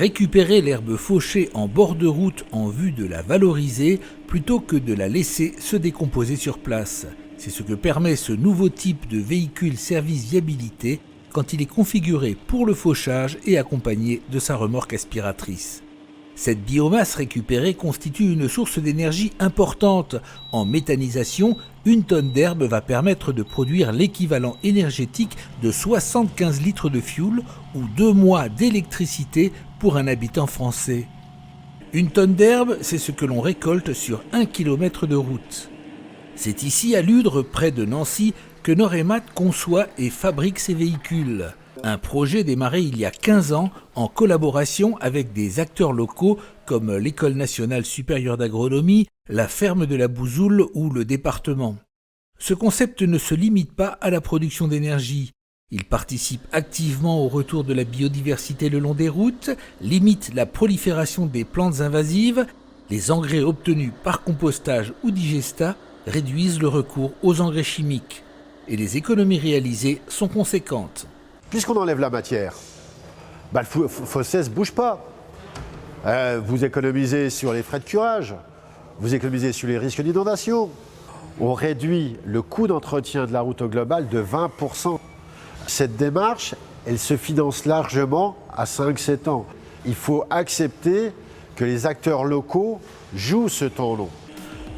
récupérer l'herbe fauchée en bord de route en vue de la valoriser plutôt que de la laisser se décomposer sur place. C'est ce que permet ce nouveau type de véhicule service viabilité quand il est configuré pour le fauchage et accompagné de sa remorque aspiratrice. Cette biomasse récupérée constitue une source d'énergie importante. En méthanisation, une tonne d'herbe va permettre de produire l'équivalent énergétique de 75 litres de fioul ou 2 mois d'électricité pour un habitant français. Une tonne d'herbe, c'est ce que l'on récolte sur 1 km de route. C'est ici à Ludre, près de Nancy, que Noremat conçoit et fabrique ses véhicules. Un projet démarré il y a 15 ans en collaboration avec des acteurs locaux comme l'École nationale supérieure d'agronomie, la ferme de la Bouzoule ou le département. Ce concept ne se limite pas à la production d'énergie. Il participe activement au retour de la biodiversité le long des routes, limite la prolifération des plantes invasives, les engrais obtenus par compostage ou digestat réduisent le recours aux engrais chimiques. Et les économies réalisées sont conséquentes. Puisqu'on enlève la matière, le fossé ne se bouge pas. Vous économisez sur les frais de curage, vous économisez sur les risques d'inondation. On réduit le coût d'entretien de la route au global de 20%. Cette démarche, elle se finance largement à 5-7 ans. Il faut accepter que les acteurs locaux jouent ce temps long.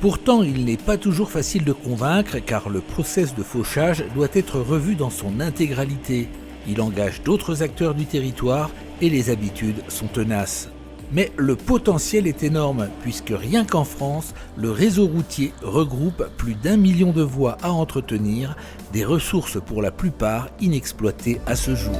Pourtant, il n'est pas toujours facile de convaincre car le process de fauchage doit être revu dans son intégralité. Il engage d'autres acteurs du territoire et les habitudes sont tenaces. Mais le potentiel est énorme puisque rien qu'en France, le réseau routier regroupe plus d'1 million de voies à entretenir, des ressources pour la plupart inexploitées à ce jour.